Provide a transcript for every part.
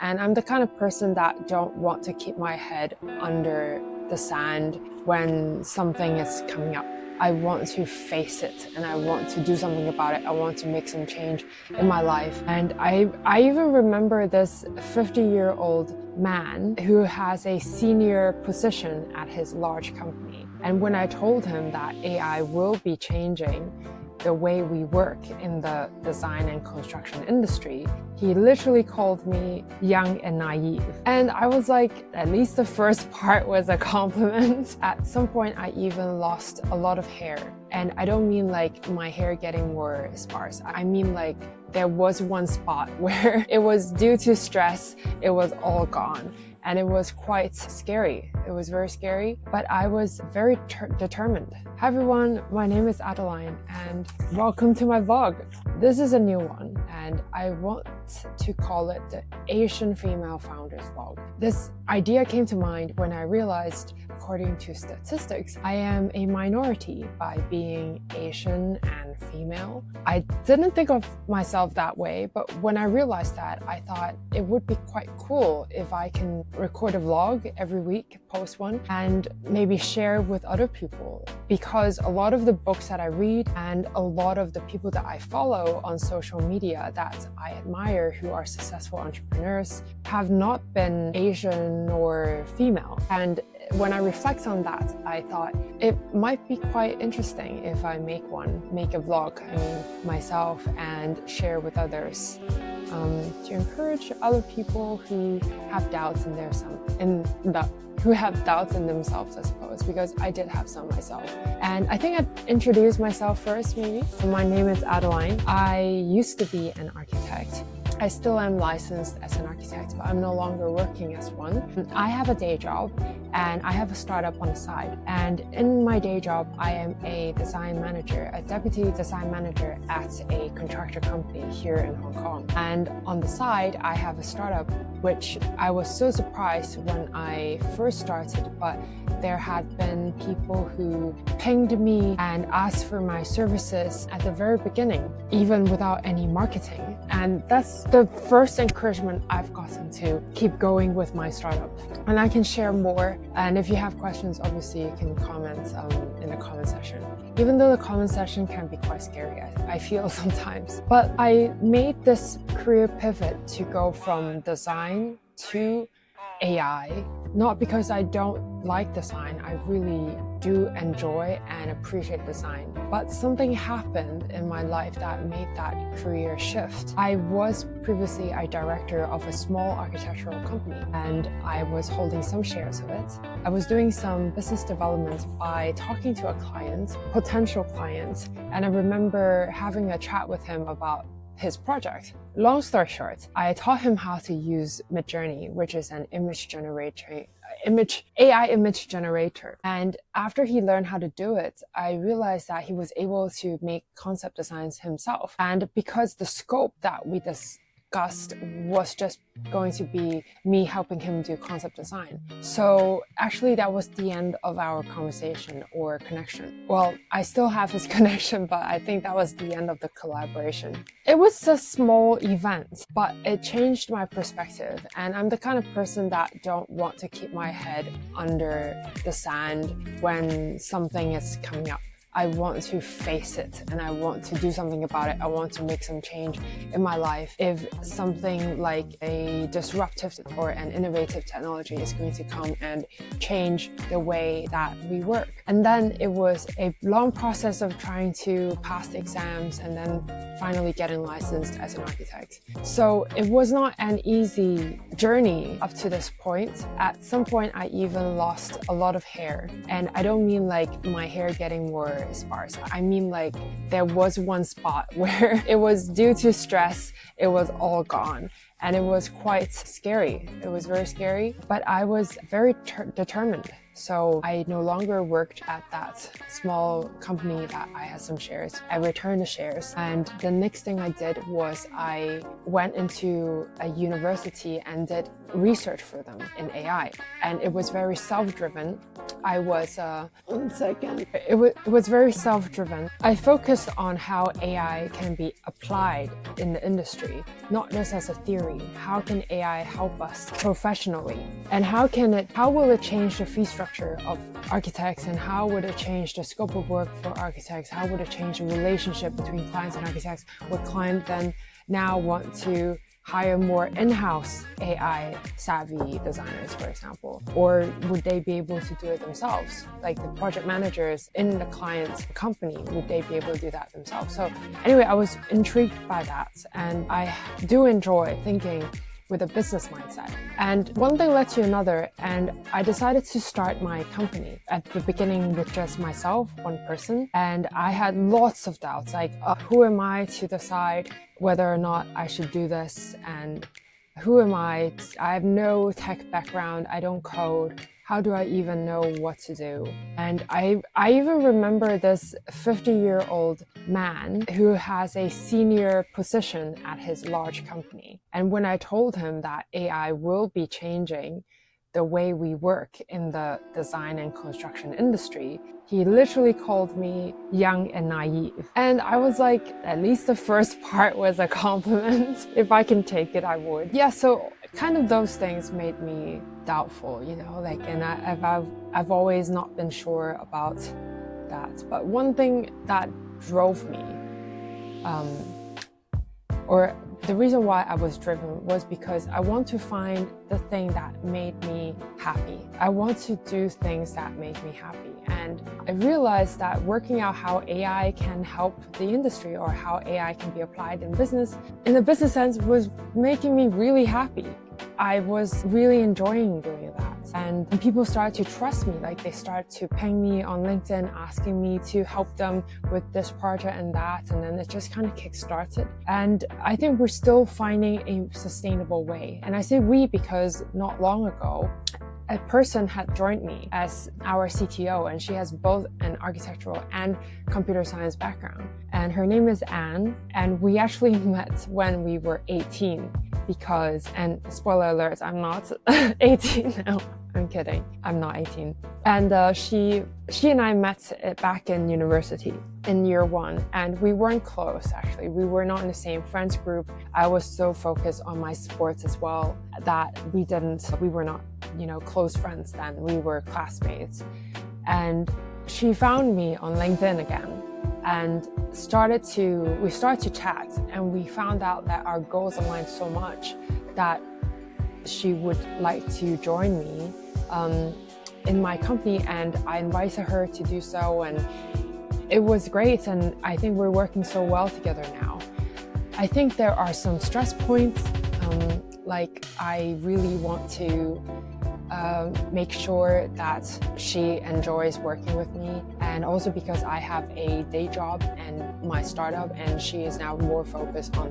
And I'm the kind of person that don't want to keep my head under the sand when something is coming up. I want to face it and I want to do something about it. I want to make some change in my life. And I even remember this 50-year-old man who has a senior position at his large company. And when I told him that AI will be changing the way we work in the design and construction industry, he literally called me young and naive. And I was like, at least the first part was a compliment. At some point, I even lost a lot of hair. And I don't mean like my hair getting more sparse. I mean like there was one spot where it was due to stress, it was all gone. And it was quite scary. It was very scary, but I was very determined. Hi everyone, my name is Adeline and welcome to my vlog. This is a new one and I want to call it the Asian Female Founders Vlog. This idea came to mind when I realized, according to statistics, I am a minority by being Asian and female. I didn't think of myself that way, but when I realized that, I thought it would be quite cool if I can record a vlog every week, post one, and maybe share with other people. Because a lot of the books that I read and a lot of the people that I follow on social media that I admire who are successful entrepreneurs have not been Asian or female. And when I reflect on that, I thought it might be quite interesting if I make a vlog, myself, and share with others to encourage other people who have doubts in themselves, I suppose, because I did have some myself. And I think I'd introduce myself first, maybe. My name is Adeline. I used to be an architect. I still am licensed as an architect, but I'm no longer working as one. I have a day job and I have a startup on the side. And in my day job, I am a design manager, a deputy design manager at a contractor company here in Hong Kong. And on the side, I have a startup, which I was so surprised when I first started, but there had been people who pinged me and asked for my services at the very beginning, even without any marketing. And that's the first encouragement I've gotten to keep going with my startup. And I can share more. And if you have questions, obviously you can comment in the comment section. Even though the comment section can be quite scary, I feel sometimes. But I made this career pivot to go from design to AI, not because I don't like design. I really do enjoy and appreciate design. But something happened in my life that made that career shift. I was previously a director of a small architectural company and I was holding some shares of it. I was doing some business development by talking to a client, potential client, and I remember having a chat with him about his project. Long story short, I taught him how to use Midjourney, which is an AI image generator. And after he learned how to do it, I realized that he was able to make concept designs himself. And because the scope that we discussed was just going to be me helping him do concept design. So actually that was the end of our conversation or connection. Well, I still have his connection, but I think that was the end of the collaboration. It was a small event, but it changed my perspective. And I'm the kind of person that don't want to keep my head under the sand when something is coming up. I want to face it and I want to do something about it. I want to make some change in my life. If something like a disruptive or an innovative technology is going to come and change the way that we work. And then it was a long process of trying to pass the exams and then finally getting licensed as an architect. So it was not an easy journey up to this point. At some point, I even lost a lot of hair. And I don't mean like my hair getting more sparse. I mean like there was one spot where it was due to stress, it was all gone. And it was quite scary. It was very scary, but I was very determined. So I no longer worked at that small company that I had some shares. I returned the shares. And the next thing I did was I went into a university and did research for them in AI. And it was very self-driven. I was, one second, it was very self-driven. I focused on how AI can be applied in the industry, not just as a theory. How can AI help us professionally? And how will it change the fee structure of architects, and how would it change the scope of work for architects? How would it change the relationship between clients and architects? Would clients then now want to hire more in-house AI savvy designers, for example? Or would they be able to do it themselves? Like the project managers in the client's company, would they be able to do that themselves? So anyway, I was intrigued by that, and I do enjoy thinking with a business mindset. And one thing led to another, and I decided to start my company at the beginning with just myself, one person. And I had lots of doubts, like, who am I to decide whether or not I should do this? And who am I? I have no tech background. I don't code. How do I even know what to do? And I even remember this 50-year-old man who has a senior position at his large company. And when I told him that AI will be changing the way we work in the design and construction industry, he literally called me young and naive. And I was like, at least the first part was a compliment. If I can take it, I would. Yeah, so kind of those things made me doubtful, you know, like, and I've always not been sure about that. But one thing that drove me, or the reason why I was driven, was because I want to find the thing that made me happy. I want to do things that make me happy. And I realized that working out how AI can help the industry, or how AI can be applied in business, in the business sense, was making me really happy. I was really enjoying doing that. And people started to trust me, like they started to ping me on LinkedIn asking me to help them with this project and that, and then it just kind of kick-started. And I think we're still finding a sustainable way. And I say we because not long ago, a person had joined me as our CTO, and she has both an architectural and computer science background. And her name is Anne, and we actually met when we were 18 because, and spoiler alert, I'm not 18 now. I'm kidding. I'm not 18. And she and I met back in university in year one, and we weren't close, actually. We were not in the same friends group. I was so focused on my sports as well that we were not, you know, close friends then. We were classmates. And she found me on LinkedIn again and we started to chat, and we found out that our goals aligned so much that she would like to join me in my company, and I invited her to do so, and it was great, and I think we're working so well together now. I think there are some stress points, like I really want to make sure that she enjoys working with me, and also because I have a day job and my startup, and she is now more focused on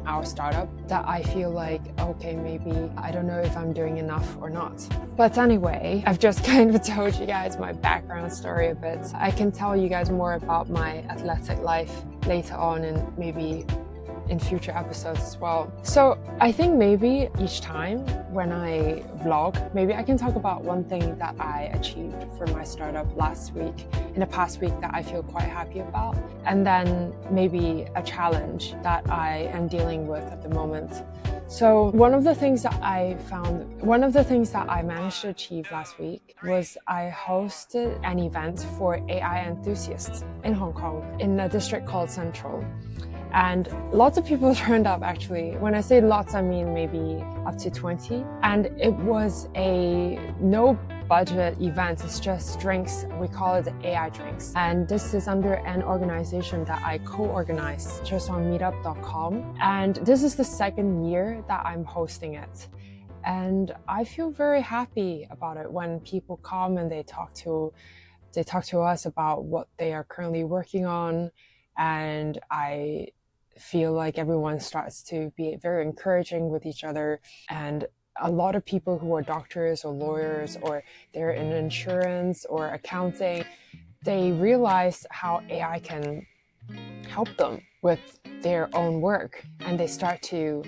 our startup, that I feel like, okay, maybe I don't know if I'm doing enough or not. But anyway, I've just kind of told you guys my background story a bit. I can tell you guys more about my athletic life later on, and maybe in future episodes as well. So I think maybe each time when I vlog, maybe I can talk about one thing that I achieved for my startup in the past week that I feel quite happy about, and then maybe a challenge that I am dealing with at the moment. So one of the things that I managed to achieve last week was I hosted an event for AI enthusiasts in Hong Kong in a district called Central. And lots of people turned up, actually. When I say lots, I mean maybe up to 20. And it was a no budget event. It's just drinks. We call it AI drinks. And this is under an organization that I co-organized just on meetup.com. And this is the second year that I'm hosting it. And I feel very happy about it when people come and they talk to us about what they are currently working on. And I feel like everyone starts to be very encouraging with each other. And a lot of people who are doctors or lawyers, or they're in insurance or accounting, they realize how AI can help them with their own work, and they start to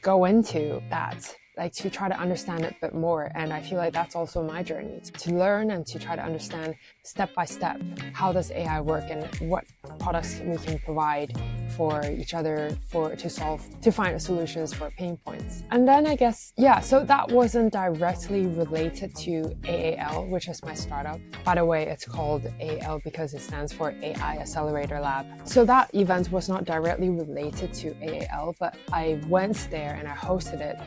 go into that like to try to understand it a bit more. And I feel like that's also my journey, to learn and to try to understand step by step how does AI work and what products we can provide for each other to find solutions for pain points. And then I guess, yeah, so that wasn't directly related to AAL, which is my startup. By the way, it's called AAL because it stands for AI Accelerator Lab. So that event was not directly related to AAL, but I went there and I hosted it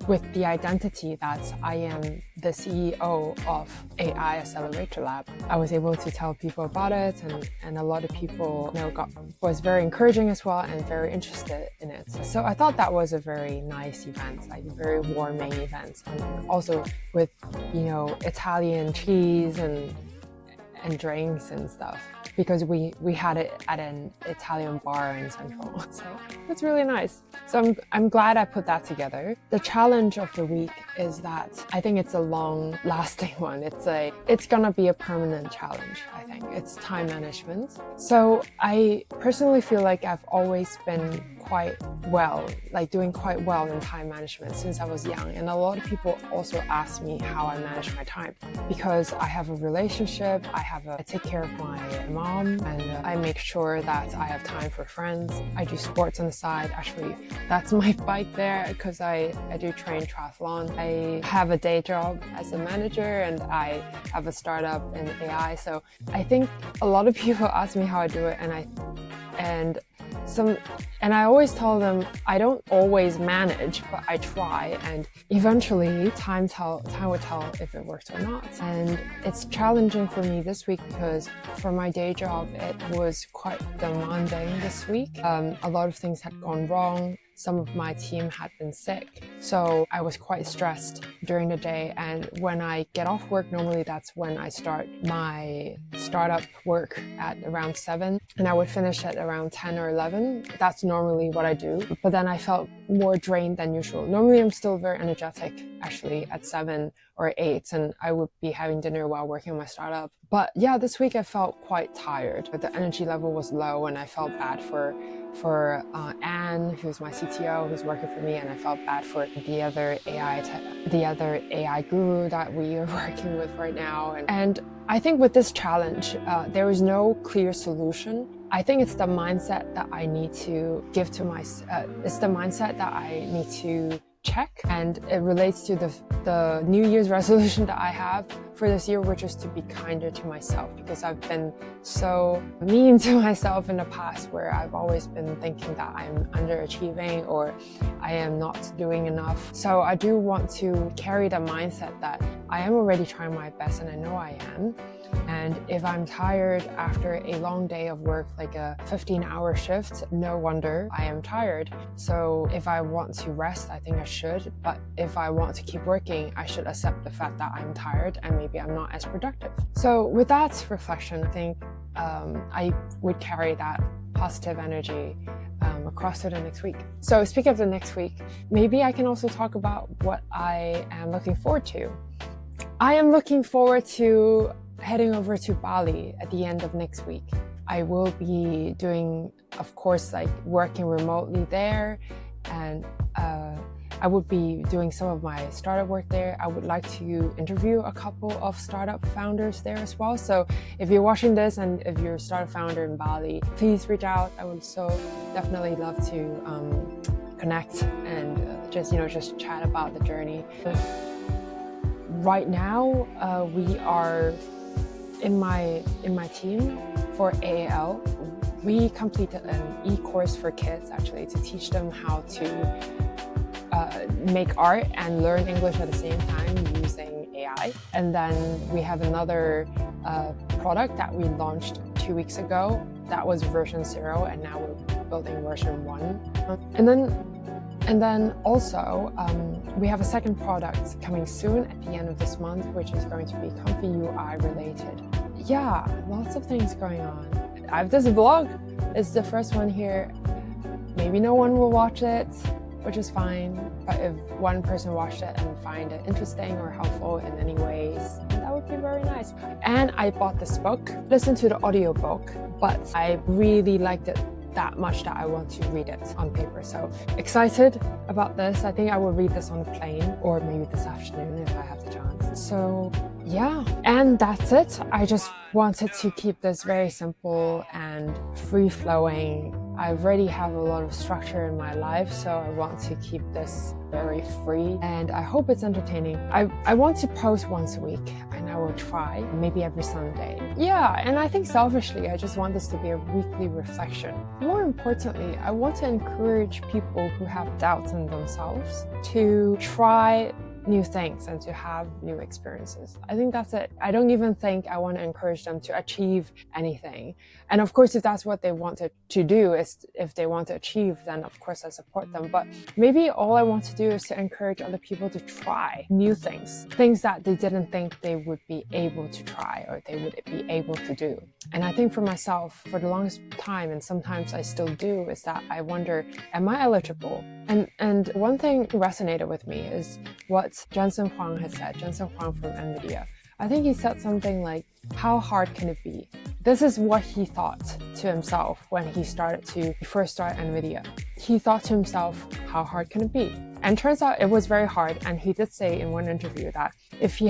with the identity that I am the CEO of AI Accelerator Lab. I was able to tell people about it, and a lot of people was very encouraging as well and very interested in it. So I thought that was a very nice event, like a very warming event, and also with Italian cheese and drinks and stuff, because we had it at an Italian bar in Central. So it's really nice. So I'm glad I put that together. The challenge of the week is that I think it's a long lasting one. It's gonna be a permanent challenge, I think. It's time management. So I personally feel like I've always been doing quite well in time management since I was young. And a lot of people also ask me how I manage my time, because I have a relationship, I take care of my mom, and I make sure that I have time for friends. I do sports on the side. Actually, that's my bike there, because I do train triathlon. I have a day job as a manager, and I have a startup in AI. So I think a lot of people ask me how I do it, and I always tell them I don't always manage, but I try, and eventually time will tell if it works or not. And it's challenging for me this week because for my day job it was quite demanding this week. A lot of things had gone wrong. Some of my team had been sick, so I was quite stressed during the day. And when I get off work, normally that's when I start my startup work at around 7, and I would finish at around 10 or 11. That's normally what I do. But then I felt more drained than usual. Normally I'm still very energetic, actually, at 7 or 8, and I would be having dinner while working on my startup. But yeah, this week I felt quite tired. The energy level was low, and I felt bad for Anne, who's my CTO, who's working for me, and I felt bad for the other AI guru that we are working with right now. And I think with this challenge, there is no clear solution. I think it's the mindset that I need to give to it's the mindset that I need to check, and it relates to the New Year's resolution that I have for this year, which is to be kinder to myself, because I've been so mean to myself in the past, where I've always been thinking that I'm underachieving or I am not doing enough. So I do want to carry the mindset that I am already trying my best, and I know I am. And if I'm tired after a long day of work, like a 15-hour shift, no wonder I am tired. So if I want to rest, I think I should. But if I want to keep working, I should accept the fact that I'm tired and maybe I'm not as productive. So with that reflection, I think I would carry that positive energy across to the next week. So speaking of the next week, maybe I can also talk about what I am looking forward to. I am looking forward to heading over to Bali at the end of next week. I will be doing, of course, like working remotely there, and I would be doing some of my startup work there. I would like to interview a couple of startup founders there as well. So if you're watching this and if you're a startup founder in Bali, please reach out. I would so definitely love to connect and just chat about the journey. Right now, we are in my team for AAL. We completed an e-course for kids, actually, to teach them how to make art and learn English at the same time using AI. And then we have another product that we launched 2 weeks ago. That was version 0, and now we're building version 1. And then also, we have a second product coming soon at the end of this month, which is going to be Comfy UI related. Yeah, lots of things going on. I have this vlog. It's the first one here. Maybe no one will watch it, which is fine. But if one person watched it and find it interesting or helpful in any ways, that would be very nice. And I bought this book, listened to the audiobook, but I really liked it that much that I want to read it on paper. So excited about this. I think I will read this on the plane, or maybe this afternoon if I have the chance. So yeah, and that's it. I just wanted to keep this very simple and free-flowing. I already have a lot of structure in my life, so I want to keep this very free, and I hope it's entertaining. I want to post once a week, and I will try, maybe every Sunday. Yeah, and I think selfishly, I just want this to be a weekly reflection. More importantly, I want to encourage people who have doubts in themselves to try new things and to have new experiences. I think that's it. I don't even think I want to encourage them to achieve anything. And of course, if that's what they want to do, is if they want to achieve, then of course I support them. But maybe all I want to do is to encourage other people to try new things that they didn't think they would be able to try or they would be able to do. And I think for myself, for the longest time, and sometimes I still do, is that I wonder, am I eligible? And one thing resonated with me is what Jensen Huang had said, Jensen Huang from NVIDIA. I think he said something like, how hard can it be? This is what he thought to himself when he first started NVIDIA. He thought to himself, how hard can it be? And turns out it was very hard. And he did say in one interview that if he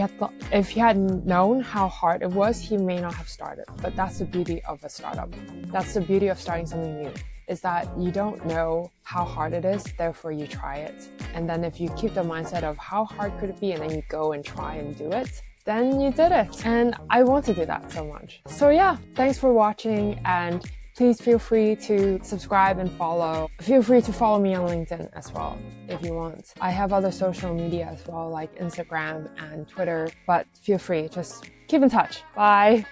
had known how hard it was, he may not have started. But that's the beauty of a startup. That's the beauty of starting something new, is that you don't know how hard it is, therefore you try it. And then if you keep the mindset of how hard could it be, and then you go and try and do it, then you did it. And I want to do that so much. So yeah, thanks for watching, and please feel free to subscribe and follow. Feel free to follow me on LinkedIn as well if you want. I have other social media as well, like Instagram and Twitter, but feel free, just keep in touch. Bye.